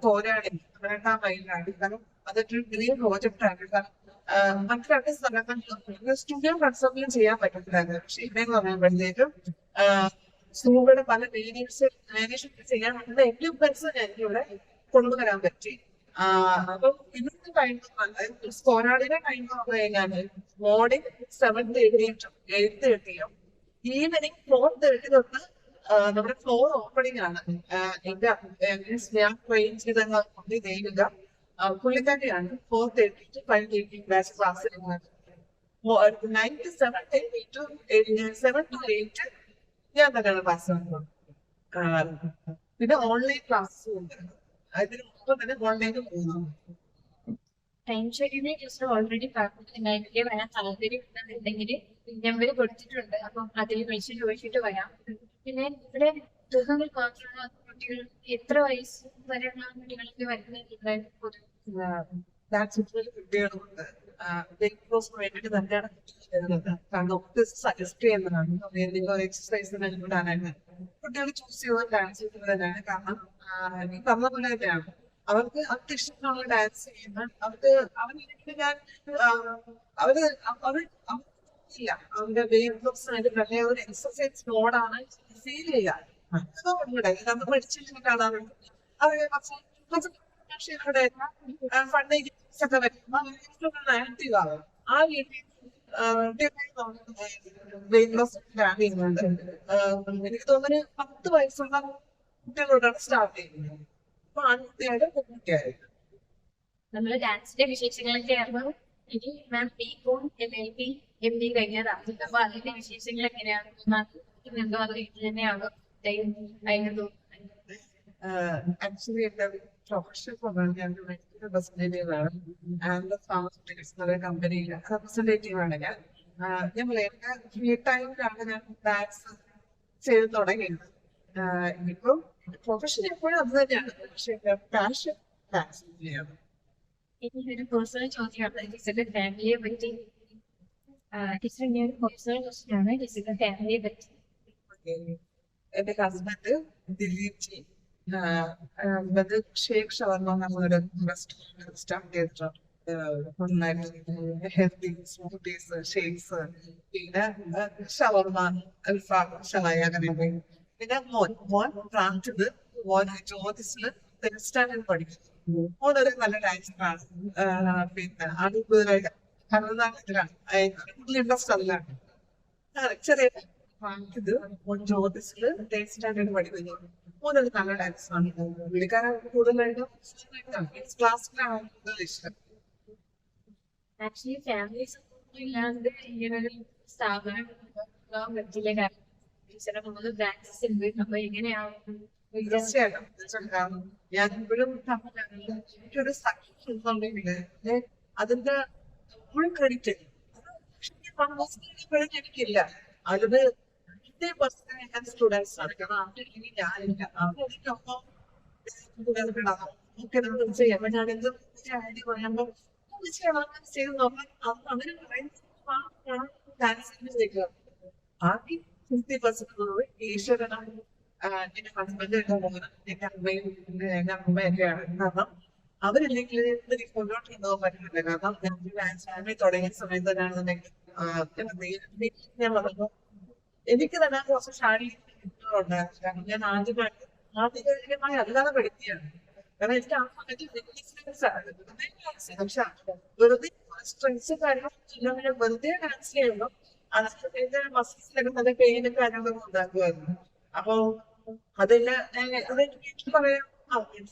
S2: കോരാടി 2-ാം മൈലിലാണ്. കാരണം അതൊരു ഗ്രീൻ പ്രോജക്റ്റ് ആണ്. കാരണം മറ്റു 2 സ്ഥലങ്ങളിൽ സ്റ്റുഡിയോ കൺസെപ്റ്റിലും ചെയ്യാൻ പറ്റത്തില്ലായിരുന്നു. പക്ഷെ ഇതെന്ന് പറയുമ്പോഴത്തേക്കും സൂംബയുടെ പല വേരിയേഷൻ ചെയ്യാൻ പറ്റുന്ന എക്യുപ്മെന്റ്സ് എനിക്ക് ഇവിടെ കൊണ്ടുവരാൻ പറ്റി. അപ്പം ഇന്നത്തെ ടൈം കോരാടിയുടെ ടൈം എന്ന് പറഞ്ഞു കഴിഞ്ഞാല് മോർണിംഗ് 7:30 to 8:30 ഈവനിങ് 4:30 തൊട്ട് നമ്മുടെ ഫ്ലോർ ഓപ്പണിംഗ് ആണ്. ഞാൻ ട്രെയിൻ ചെയ്ത ദേവിക പുള്ളിക്കാരിയാണ് 4:30 to 5:30 batch class. 9 to 7 to 8 ഞാൻ തന്നെയാണ് ക്ലാസ് നടത്തുന്നത്. പിന്നെ ഓൺലൈൻ ക്ലാസ്സും ഉണ്ട്. അതിന് മുമ്പ് തന്നെ ഓൺലൈനിൽ പോകുന്നു.
S1: ടൈം ഷെഡ്യൂളിനെ ടീച്ചർ ഓൾറെഡി പറഞ്ഞിട്ടുണ്ടെങ്കിൽ വരാൻ താല്പര്യം ഉണ്ടെന്നുണ്ടെങ്കിൽ നമ്പർ കൊടുത്തിട്ടുണ്ട്. അപ്പം അതിൽ വിളിച്ച് ചോദിച്ചിട്ട് വരാം. പിന്നെ ഇവിടെ ഗൃഹങ്ങൾ മാത്രമുള്ള കുട്ടികൾ എത്ര വയസ്സ് വരെയുള്ള കുട്ടികൾക്ക് വരുന്നുണ്ട്?
S2: കുട്ടികളുണ്ട് വേണ്ടിട്ട് തന്നെയാണ് കാരണം സജസ്റ്റ് ചെയ്യുന്നതാണ്. എന്തെങ്കിലും എക്സസൈസ് നൽകാനായിട്ട് കുട്ടികൾ ചൂസ് ചെയ്യുന്നത് ഡാൻസ് തന്നെയാണ്. കാരണം ഈ പറഞ്ഞ പോലെ തന്നെയാണ് അവർക്ക് ഇഷ്ടമുള്ള ഡാൻസ് ചെയ്യുന്ന അവർക്ക് ഞാൻ അവര് തോന്നില്ല. അവന്റെ വെയിറ്റ് ലോസ് ആയിട്ട് തന്നെ ഒരു എക്സസൈസ് മോഡാണ് ഫീൽ ചെയ്യാൻ. അതുകൊണ്ട് നമ്മൾ പഠിച്ചിട്ടാണ് അവരെ ഫണ്ട് ഒക്കെ ആക്റ്റീവ് ആവും. ആ രീതിയിൽ വെയിറ്റ് ലോസ് പ്ലാൻ ചെയ്യുന്നുണ്ട്. എനിക്ക് തോന്നുന്നു 10 വയസ്സുള്ള കുട്ടികളോടാണ് സ്റ്റാർട്ട് ചെയ്യുന്നത്. അപ്പൊ ആൺകുട്ടിയായാലും പെൺകുട്ടിയായാലും.
S1: നമ്മള് ഡാൻസിന്റെ വിശേഷങ്ങളൊക്കെ ആയിരുന്നു. ഇനി മാം ബികോം MLB MD കഴിഞ്ഞതാണ്. അപ്പൊ അതിന്റെ വിശേഷങ്ങൾ എങ്ങനെയാണ്? എന്തോ അത് വീട്ടിൽ തന്നെയാണോ അതിന്
S2: ആക്ച്വലി എന്റെ പ്രൊഫഷൻ ഞാൻ റെപ്രസെന്റേറ്റീവ് ആണ്. ആൻഡ് ഫാർമസ്യൂട്ടിക്കൽസ് കമ്പനിയിൽ റെപ്രസെന്റേറ്റീവ് ആണ് ഞാൻ. എന്റെ ഫ്രീ ടൈമിലാണ് ഞാൻ ഡാൻസ് ചെയ്ത് തുടങ്ങിയത്. ഇപ്പം പ്രൊഫഷൻ എപ്പോഴും അത് തന്നെയാണ്, പക്ഷെ പാഷൻ ഡാൻസ് ചെയ്യാണ്.
S1: ഇനി ഒരു പേഴ്സണൽ ചോദ്യമാണ് ടീച്ചറുടെ ഫാമിലിയെ പറ്റി. ടീച്ചർ ഇനി ഒരു പേഴ്സണൽ ക്വസ്റ്റ്യൻ ആണ് ടീച്ചറുടെ ഫാമിലിയെ പറ്റി.
S2: എന്റെ husband Dileep ji, husband shake shawarma എന്ന് പറഞ്ഞൊരു റെസ്റ്റോറന്റ് സ്റ്റാർട്ട് ചെയ്തിട്ടുണ്ട്. ഹെൽത്തി സ്മൂത്തീസ്, ഷേക്സ്, പിന്നെ ഷവർമ, അൽഫാം, ഷവായ, അങ്ങനെ. പിന്നെ മോൻ പ്രാർത്ഥിത്, മോൻ ജ്യോതിസില് സ്റ്റാൻഡേർഡ് പഠിക്കുന്നു. മോനൊരു നല്ല ഡാൻസറാണ്. പിന്നെ അത് കൂടുതലായിട്ട് ഭരതനാട്യത്തിലാണ് കൂടുതൽ ഇൻട്രസ്റ്റ് അതിലാണ്. ചെറിയ ഇത് ജ്യോതിസില് സ്റ്റാൻഡേർഡ് പഠിക്കുന്നു. മോനൊരു നല്ല ഡാൻസറാണ്. പുള്ളിക്കാരൻ കൂടുതലായിട്ടും ക്ലാസ്സിലാണ് കൂടുതൽ ഇഷ്ടം.
S1: ആക്ച്വലി ഫാമിലി സപ്പോർട്ട് ഇല്ലാണ്ട് ഇങ്ങനൊരു സ്ഥാപനം പറ്റില്ല. കാരണം ടീച്ചറെ 3 ബ്രാഞ്ചസ് ഉണ്ട്. അപ്പൊ എങ്ങനെയാവും?
S2: തീർച്ചയായിട്ടും ഞാൻ ഇപ്പോഴും എനിക്കൊരു സക്സസ് ഉണ്ടെങ്കിൽ അതിന്റെ ഫുൾ ക്രെഡിറ്റ് എനിക്കില്ല. അതില് 50% സ്റ്റുഡൻസ് ആണ്. കാരണം അവരില്ലെങ്കിൽ ഞാനില്ല. അവരെനിക്കൊപ്പം ചെയ്യാം. അപ്പൊ ഞാൻ എന്ത് ഐഡിയ പറയുമ്പോ ചെയ്ത് നോക്കാൻ അവര് പറയുന്നത് ഡാൻസിന് ചെയ്യുക. ബാക്കി 50% ഈശ്വരനാണ്. എന്റെ ഹസ്ബൻഡ്, എന്റെ മോന്, എന്റെ അമ്മയും എന്റെ അമ്മയൊക്കെയാണ്. കാരണം അവരില്ലെങ്കിൽ എനിക്ക് മുന്നോട്ട് കൊണ്ടുപോകാൻ പറ്റില്ല. കാരണം ഞാൻ ഡാൻസ് ഫാമിലി തുടങ്ങിയ സമയത്ത് തന്നെയാണെന്നുണ്ടെങ്കിൽ ഞാൻ പറഞ്ഞപ്പോ എനിക്ക് തന്നെ കുറച്ച് ശാരീരികങ്ങളുണ്ടായിരുന്നു. കാരണം ഞാൻ ആദ്യമായി അല്ലാതെ പഠിക്കുകയാണ്. കാരണം എനിക്ക് ആ സമയത്ത് പക്ഷെ വെറുതെ സ്ട്രെങ്സ് കാര്യങ്ങൾ വെറുതെ ഡാൻസ് ചെയ്യുമ്പോൾ അതിന്റെ മസിൽസിലൊക്കെ നല്ല പെയിനും കാര്യങ്ങളൊക്കെ ഉണ്ടാക്കുമായിരുന്നു. അപ്പൊ അതെല്ലാം അതെനിക്ക് വീട്ടിൽ പറയാം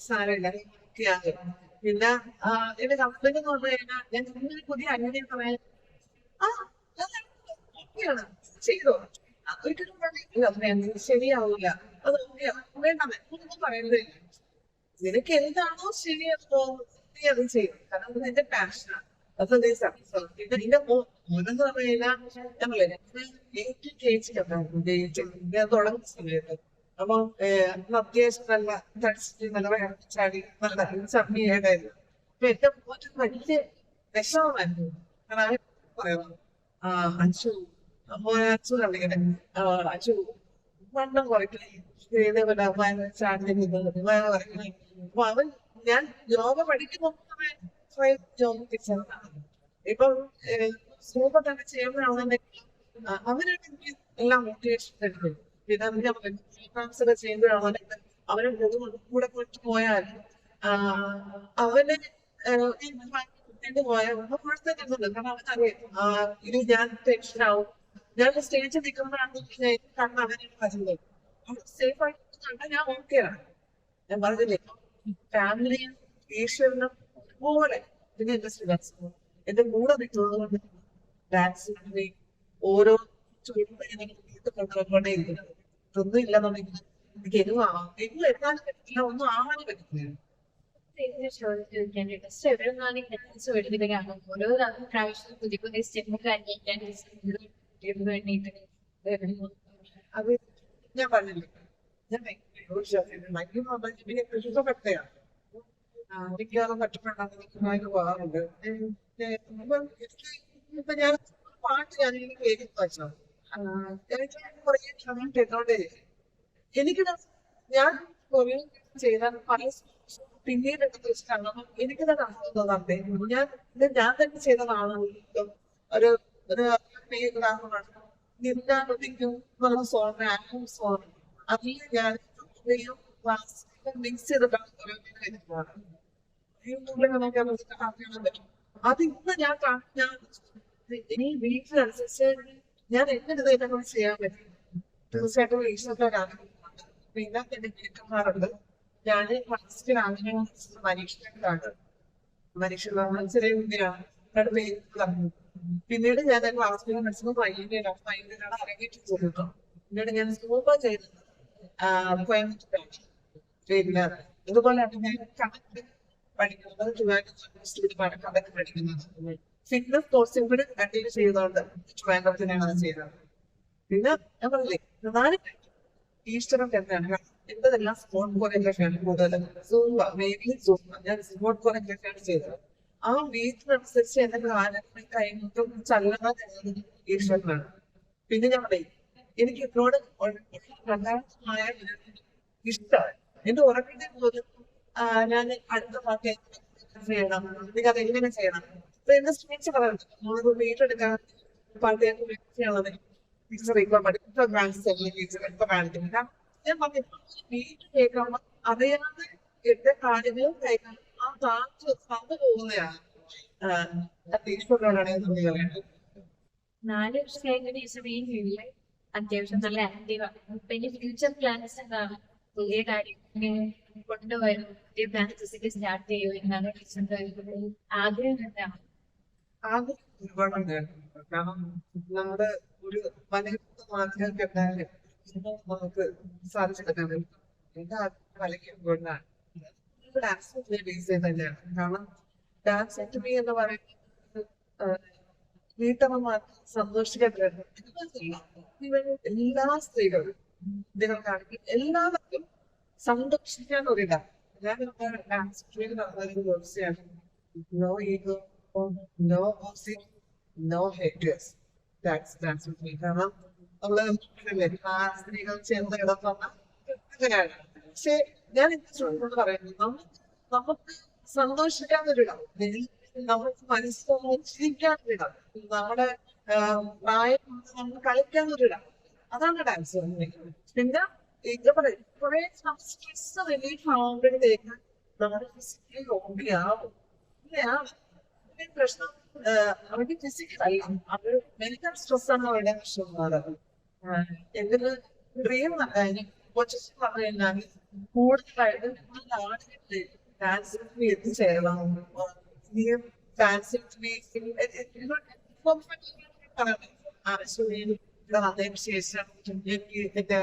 S2: സാരമില്ല. പിന്നെ എന്റെ ഹസ്ബൻഡ് എന്ന് പറഞ്ഞു കഴിഞ്ഞാൽ ഞാൻ പുതിയ അന്യം പറയാൻ ചെയ്തോ ഒരിക്കലും ശരിയാവൂല, അത് വേണ്ടേ ഒന്നും പറയുന്നില്ല. നിനക്ക് എന്താണോ ശരിയെന്നോ നീ അത് ചെയ്യും. കാരണം അത് എന്റെ പാഷനാണ്. അപ്പൊ ഇതിന്റെ മോനെന്ന് പറഞ്ഞു കഴിഞ്ഞാൽ ഞങ്ങള് ഏറ്റവും ചേച്ചിട്ടുണ്ടായിരുന്നു തുടങ്ങുന്ന സമയത്ത്. അപ്പൊ അത്യാവശ്യം നല്ല തടിച്ചിട്ട് നല്ല ചാടി നല്ല ചമ്മിയായിട്ടായിരുന്നു. അപ്പൊ എന്റെ മോന് വലിയ വിഷമമായിരുന്നു. കാരണം പറയുന്നത് അച്ചു അച്ചു കണ്ടിങ്ങനെ അച്ചു വണ്ണം കുറയ്ക്കണേ, ഇതേപോലെ ചാടി കുറയ്ക്കണേ. അപ്പൊ അവൻ ഞാൻ യോഗ പഠിക്കുന്ന യോഗ തിരിച്ചതാണ്. ഇപ്പം സൂപ്പർ തന്നെ ചെയ്യുമ്പോഴാണെന്നുണ്ടെങ്കിൽ അവനാണ് എനിക്ക് എല്ലാം മോട്ടിവേഷൻ തരുന്നത്. പിന്നെ ഒക്കെ ചെയ്യുമ്പോഴാണെന്നുണ്ടെങ്കിൽ അവനെ കൂടെ കൊണ്ടു പോയാൽ അവന് പോയാൽ കുഴപ്പമില്ല. കാരണം അവനറിയാം ഇത് ഞാൻ ടെൻഷനാവും. ഞാൻ സ്റ്റേജിൽ നിൽക്കുമ്പോഴാണെന്നുണ്ടെങ്കിൽ കാരണം അവനെ പറയുന്നത് സേഫ് ആയിട്ട് കണ്ടാൽ ഞാൻ ഓക്കെയാണ്. ഞാൻ പറഞ്ഞില്ലേ ഫാമിലിയും ഈശ്വരനും പോലെ പിന്നെ എന്റെ സ്റ്റുഡൻസ് എന്റെ കൂടെ നിൽക്കുന്നത് ഡാൻസ് ഓരോ കൊണ്ടുപോയിക്കൊണ്ടേ ഇരിക്കുന്നത്. ഇതൊന്നും ഇല്ലെന്നുണ്ടെങ്കിൽ എനിക്ക് എങ്ങും എത്താനും പറ്റില്ല, ഒന്നും ആവാനും പറ്റില്ല.
S1: ഓരോ പ്രാവശ്യം പുതിയ പുതിയ സ്റ്റെപ്പ് വേണ്ടിയിട്ട്
S2: അത് ഞാൻ പറഞ്ഞില്ലേ, ഞാൻ കൃഷിപ്പെട്ടയാണ്. മിക്കവാറും കഷ്ടപ്പെട്ടാൽ പോകാറുണ്ട്. ഇപ്പൊ ഞാൻ പാട്ട് ഞാനിങ്ങനെ കേൾക്കുന്ന വെച്ചാൽ കേട്ടോണ്ടേ എനിക്ക് ഞാൻ കുറെ ചെയ്താൽ പല പിന്നീട് വെച്ചിട്ടാണ് എനിക്ക് തന്നെ തോന്നാറുണ്ട് ഞാൻ തന്നെ ചെയ്തതാണ്. ഒരു ഒരു ഉദാഹരണമാണ് നിന്നാകും സോൺ ആൽബം സോൺ അതിൽ ഞാൻ മിക്സ് ചെയ്തിട്ടാണ് വരുന്നതാണ്. യൂട്യൂബിൽ നോക്കിയാൽ കാണാൻ പറ്റും. അത് ഇന്ന് ഞാൻ ഇനി വീട്ടിനനുസരിച്ച് ഞാൻ എന്റെ ഇത് എന്നെ കൊണ്ട് ചെയ്യാൻ പറ്റും. തീർച്ചയായിട്ടും ഈശ്വരനാണ്. പിന്നെ എന്റെ കേൾക്കുമാറുണ്ട്. ഞാൻ ഫസ്റ്റ് ആഗ്രഹം പരീക്ഷയ്ക്കാണ്. പരീക്ഷ ചെറിയ കുട്ടിയാണ് പിന്നീട് ഞാൻ ക്ലാസ്സിൽ പഠിച്ചത് വൈകുന്നേരമാണ് അരങ്ങേറ്റം ചെയ്തിട്ടു. പിന്നീട് ഞാൻ സ്കൂപ്പ ചെയ്തത് കോയമ്പത്തൂരാണ്. പിന്നെ ഇതുപോലെയാണ് ഞാൻ കണക്ക് പഠിക്കുന്നത്. ട്രിവാൻഡ്രം കണക്ക് പഠിക്കുന്നത്. ഫിറ്റ്നസ് കോഴ്സും കൂടി കണ്ടിന്യൂ ചെയ്തുകൊണ്ട് ട്രിവാൻഡ്രത്തിനാണ് അത് ചെയ്തത്. പിന്നെ ഞാൻ പറഞ്ഞില്ലേ പ്രധാനമായിട്ടും ഈശ്വരൻ തന്നെയാണ്. എന്തെല്ലാം സ്പോർട്ട് കോറിയോഗ്രാഫിയാണ് കൂടുതലും. ഞാൻ സ്പോർട്ട് കോറിയോഗ്രാഫിയാണ് ചെയ്തത്. ആ വീട്ടിനനുസരിച്ച് എന്റെ കാലങ്ങളും കൈമുട്ടും ചലനം ഈശ്വരനാണ്. പിന്നെ ഞാൻ പറയും എനിക്ക് എന്നോട് പ്രധാനമായ ഇഷ്ടമാണ്. എന്റെ ഉറപ്പിന്റെ പോലും ഞാൻ അടുത്ത പാട്ട് ചെയ്യണം, എനിക്ക് അത് എങ്ങനെ ചെയ്യണം. അപ്പൊ എന്റെ സ്റ്റുഡൻസ് പറയുന്നത് നമ്മളത് വീട്ടെടുക്കാൻ പാട്ട് ചെയ്യണത് ടീച്ചർ ഇപ്പൊ ടീച്ചർ ഇപ്പൊ കാണിക്കുന്നില്ല. ഞാൻ പറഞ്ഞു വീട്ടിൽ കേൾക്കുമ്പോൾ അറിയാതെ എന്റെ കാര്യങ്ങളും കേൾക്കാൻ ആ താഴ്ച തന്നു പോകുന്നതാണ്. ഈശ്വരനോടാണ് നന്ദി പറയുന്നത്.
S1: 4 വർഷമായിട്ട് ടീച്ചർ ഈ ഫീൽഡില് അത്യാവശ്യം നല്ല ആക്റ്റീവാണ്. അപ്പൊ ഇനി ഫ്യൂച്ചർ പ്ലാൻസ് എന്താണ്? പുതിയ കാര്യങ്ങൾ കൊണ്ടുവരും, പുതിയ പ്ലാൻസ് ഒക്കെ സ്റ്റാർട്ട് ചെയ്യുമോ എന്നാണ് ടീച്ചറിന്റെ ആഗ്രഹം എന്താണ്?
S2: ആദ്യം ഒരുപാടുണ്ട്. കാരണം നമ്മുടെ ഒരു മനഃ മാധ്യമം ഉണ്ടായാലും നമുക്ക് സാധിച്ചെടുക്കാൻ പറ്റും. എന്റെ വലയ്ക്കൊണ്ടാണ് ഡാൻസ് ബേസ് ചെയ്ത് തന്നെയാണ്. കാരണം ഡാൻസ് അക്കാദമി എന്ന് പറയുന്നത് വീട്ടമ്മമാർക്ക് സന്തോഷിക്കാൻ എല്ലാ സ്ത്രീകളും ഇതിനൊക്കെ എല്ലാവർക്കും സന്തോഷിക്കാൻ ഒരിടാം. ഞാൻ ഡാൻസ് തീർച്ചയാണ്. No ego, no gossip, no haters. Dance കാരണം നമ്മള് സ്ത്രീകൾ ചേർന്ന് കിടക്കുന്ന അങ്ങനെയാണ്. പക്ഷെ ഞാൻ ഇന്ന് പറയുന്നത് നമുക്ക് സന്തോഷിക്കാനൊരിടം, നമുക്ക് മനസ്സിലാക്കാൻ നമ്മുടെ പ്രായം നമുക്ക് കളിക്കാനൊരിടം, അതാണ് ഡാൻസ്. പിന്നെ എന്താ പറയാ കുറെ സ്ട്രെസ് റിലീഫ് ആവുമ്പോഴത്തേക്ക് നമ്മുടെ ഫിസിക്കലി ഹോബിയാവും. ഇങ്ങനെയാണ് പ്രശ്നം. അവരുടെ ഫിസിക്കൽ അല്ല, അത് മെന്റൽ സ്ട്രെസ് ആണ് അവരുടെ പ്രശ്നം. എന്തൊരു ഡ്രീം കൊച്ചു പറഞ്ഞു കഴിഞ്ഞാൽ കൂടുതലായിട്ട് ഡാൻസ് എത്തിച്ചേരണം. വന്നതിന് ശേഷം എനിക്ക് എന്റെ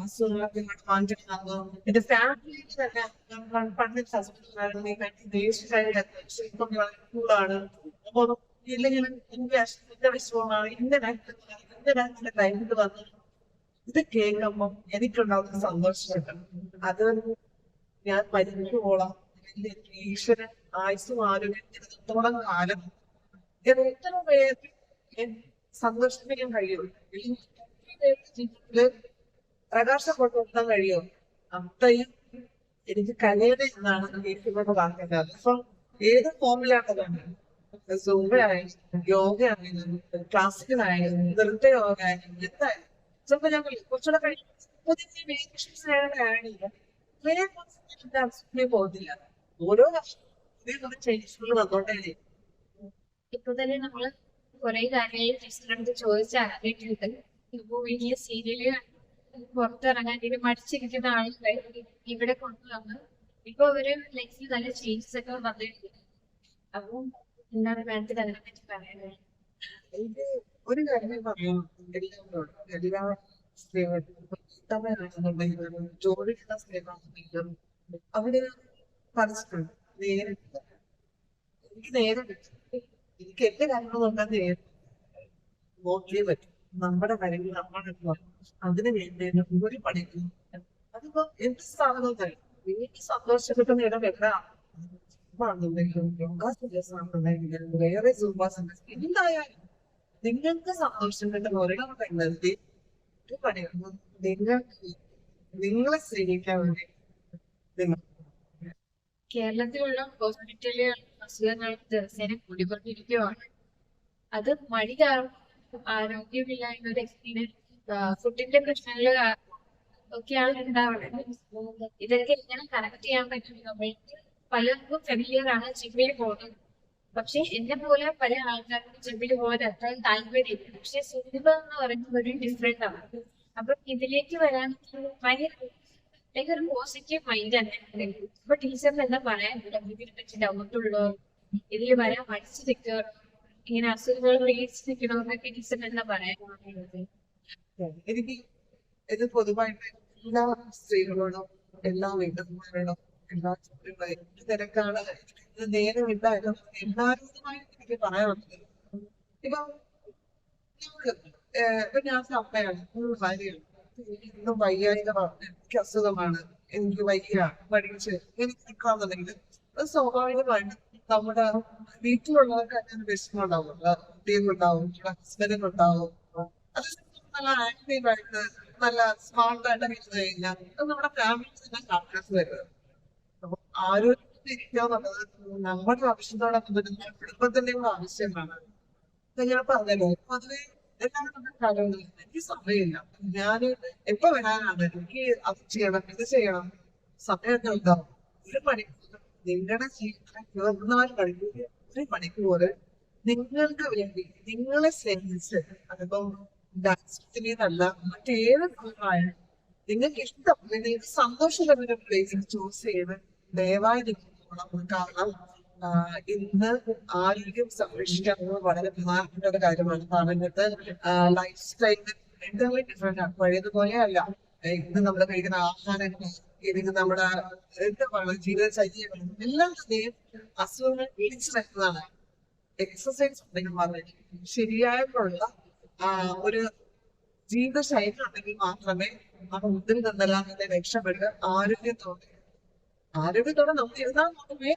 S2: അസുഖങ്ങളൊക്കെ മാറ്റം തന്നു. എന്റെ ഫാമിലിയിൽ തന്നെ പണ്ട് ാണ്. അപ്പൊ ഇല്ലെങ്കിൽ എന്റെ വിഷമമാണ് ഇന്ന ടൈമിൽ വന്നു. ഇത് കേൾക്കുമ്പോ എനിക്കുണ്ടാവുന്ന സന്തോഷമുണ്ട്. അത് ഞാൻ മരിക്കുമ്പോളാം ഈശ്വരൻ ആയുസ്സും ആരോഗ്യത്തോളം കാലം എത്ര പേര് സന്തോഷിപ്പിക്കാൻ കഴിയും, ജീവിതത്തില് പ്രകാശം കൊണ്ടുവരാൻ കഴിയും. അത്രയും എനിക്ക് കഴിയട്ടെ എന്നാണ് ഈശ്വരനോട് പറഞ്ഞത്. ഇപ്പൊ ഏത് ഫോമിലാണതാണ് സൂമ്പയായാലും യോഗയായാലും ക്ലാസിക്കലായാലും നൃത്തയോഗ ആയാലും എന്തായാലും ചിലപ്പോ ഞാൻ കുറച്ചുകൂടെ കഴിയുമ്പോൾ പോകുന്നില്ല. ഓരോ വർഷം പുതിയ കുറെ ചേഞ്ചുകൾ വന്നോണ്ടേ.
S1: ഇപ്പൊ തന്നെ നമ്മള് കുറെ കാര്യങ്ങൾ ടീച്ചറിനടുത്ത് ചോദിച്ചറിഞ്ഞിട്ടുണ്ട്. ഇപ്പൊ വലിയ സീരിയല് പുറത്തിറങ്ങാൻ ഇത് മടിച്ചിരിക്കുന്ന ആളുകളെ ഇവിടെ കൊണ്ടുവന്ന് ഇപ്പൊ അവര് ലൈഫിൽ നല്ല ചേഞ്ചസ് ഒക്കെ വന്നിട്ടുണ്ട്. അപ്പം എന്താണ് മാഡത്തിന് അതിനെ പറ്റി പറയുന്നത്?
S2: എനിക്ക് ഒരു കാര്യം പറയാം, എല്ലാവരോടും എല്ലാ സ്ത്രീകളും ജോലിയുള്ള സ്ത്രീകളാണെങ്കിലും അവര് പഠിച്ചിട്ടുണ്ട്. നേരിട്ട് എനിക്ക് നേരിട്ട് എനിക്ക് എന്റെ കാര്യങ്ങൾ നോക്കാൻ നേരിട്ട് നോക്കിയേ പറ്റും. നമ്മുടെ കാര്യങ്ങൾ നമ്മുടെ അതിന് വേണ്ടി ഒരു പഠിക്കും. അതിപ്പോ എന്ത് സ്ഥാപനം തന്നെ വീട്ടിൽ സന്തോഷപ്പെട്ട് നേരം എല്ലാം വേറെ എന്തായാലും നിങ്ങൾക്ക് സന്തോഷം കിട്ടുന്ന ഒരിടം കണ്ടെത്തി പണിയുന്നു. നിങ്ങൾക്ക് നിങ്ങളെ സ്നേഹിക്കാൻ വേണ്ടി
S1: കേരളത്തിലുള്ള ഹോസ്പിറ്റലുകൾ അസുഖങ്ങൾ ദിവസേന കൂടിക്കൊണ്ടിരിക്കുകയാണ്. അത് മടി കാരണം ആരോഗ്യമില്ലായ്മ ഒരു എക്സ്പീരിയൻസ് ഫുഡിന്റെ പ്രശ്നങ്ങൾ ഒക്കെയാണ് ഉണ്ടാവുന്നത്. ഇതൊക്കെ എങ്ങനെ കറക്റ്റ് ചെയ്യാൻ പറ്റും? നമ്മൾക്ക് പലർക്കും ഫെമിലിയർ ആണ് ജിമ്മിൽ പോകുന്നത്. പക്ഷെ എന്നെ പോലെ പല ആൾക്കാർക്കും ജിമ്മിൽ പോകാൻ അത്ര താല്പര്യമില്ല. പക്ഷെ സുന്ദര എന്ന് പറയുന്നത് ഒരു ഡിഫറെന്റ് ആണ്. അപ്പൊ ഇതിലേക്ക് വരാൻ ഭയങ്കര ഒരു പോസിറ്റീവ് മൈൻഡ് തന്നെ. ഇപ്പൊ ടീച്ചറിന് എന്താ പറയാനില്ല, ഇതിനെ പറ്റി ഡൗട്ട് ഉള്ളോ, ഇതിൽ വരാൻ മടിച്ചു നിൽക്കുക, ഇങ്ങനെ അസുഖങ്ങൾ പേടിച്ച് നിൽക്കണമെന്നൊക്കെ ടീച്ചറിന് എന്താ പറയാനുള്ളത്?
S2: എനിക്ക് ഇത് പൊതുവായിട്ട് എല്ലാ സ്ത്രീകളോടും എല്ലാ വീട്ടമ്മമാരോടും എല്ലാ കുട്ടികളെയും തിരക്കാണ്, ഇത് നേരമില്ല എന്ന് എല്ലാവരോടുമായിട്ട് എനിക്ക് പറയാനുള്ളത്. ഇപ്പൊ നമ്മള് ഇപ്പൊ ഞാൻ അമ്മയാണ്, ഭാര്യയാണ്, ഇന്നും വയ്യായിക പറഞ്ഞു എനിക്ക് അസുഖമാണ്, എനിക്ക് വയ്യ പഠിച്ച് എനിക്ക് നിൽക്കാന്നുണ്ടെങ്കിൽ അത് സ്വാഭാവികമായിട്ട് നമ്മുടെ വീട്ടിലുള്ളവർക്ക് അങ്ങനെ വിഷമം ഉണ്ടാവും, കുട്ടികളുണ്ടാവും, ഹസ്ബൻഡിനുണ്ടാവും. അത് നല്ല ആക്റ്റീവായിട്ട് നല്ല സ്മാർട്ടായിട്ട് ഇരുന്ന് കഴിഞ്ഞാൽ അത് നമ്മുടെ ഫാമിലി തന്നെ ഹാപ്പിനെസ് വരുന്നത്. അപ്പൊ ആരോഗ്യത്തിൽ ഇരിക്കുക എന്നുള്ളത് നമ്മുടെ ആവശ്യത്തോടൊപ്പം വരുന്ന കുടുംബത്തിന്റെയും ആവശ്യമാണ്. ഞാൻ പറഞ്ഞല്ലോ, പൊതുവെ എല്ലാവരും നമ്മുടെ കാര്യങ്ങളിൽ എനിക്ക് സമയമില്ല, ഞാൻ എപ്പോ വരാനാണ്, എനിക്ക് അത് ചെയ്യണം ഇത് ചെയ്യണം, സമയമൊക്കെ ഉണ്ടാവും. ഒരു മണിക്കൂർ നിങ്ങളുടെ ജീവിതം 24 മണിക്കൂർ, ഒരു മണിക്കൂർ നിങ്ങൾക്ക് വേണ്ടി നിങ്ങളെ സ്നേഹിച്ച്, അതിപ്പം ഡാൻസിനല്ല മറ്റേത് സമയമായാലും നിങ്ങൾക്ക് ഇഷ്ടം, നിങ്ങൾക്ക് സന്തോഷം തരുന്ന ഒരു പ്ലേസ് ചൂസ് ചെയ്ത് ദയവായി നിങ്ങൾ കാരണം ഇന്ന് ആരോഗ്യം സംരക്ഷിക്കാൻ വളരെ പ്രധാനപ്പെട്ട ഒരു കാര്യമാണ്. കാരണം ഇന്നത്തെ ലൈഫ് സ്റ്റൈൽ എന്തെങ്കിലും ഡിഫറെന്റ് ആണ്, പഴയതുപോലെ അല്ല. ഇന്ന് നമ്മൾ കഴിക്കുന്ന ആഹാരങ്ങൾ, ഇല്ലെങ്കിൽ നമ്മുടെ എന്താ പറയുക ജീവിതചര്യകൾ എല്ലാം തന്നെയും അസുഖങ്ങൾ പിടിച്ചു വരുന്നതാണ്. എക്സസൈസ് ഉണ്ടെങ്കിൽ മാത്രമേ, ശരിയായിട്ടുള്ള ഒരു ജീവിതശൈലി ഉണ്ടെങ്കിൽ മാത്രമേ ആ മുതിൽ നിന്നെല്ലാം തന്നെ രക്ഷപ്പെട്ട് ആരോഗ്യത്തോടെ നമുക്ക് ഇരുന്നാൽ മാത്രമേ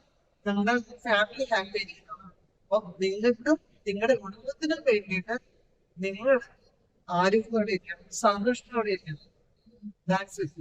S2: നമ്മുടെ ഫാമിലി ഹാപ്പി ആയിരിക്കും. അപ്പൊ നിങ്ങൾക്കും നിങ്ങളുടെ കുടുംബത്തിനും വേണ്ടിയിട്ട് നിങ്ങൾ ആരോഗ്യത്തോടെ ഇരിക്കണം, സന്തോഷത്തോടെ ഇരിക്കണം. That's it.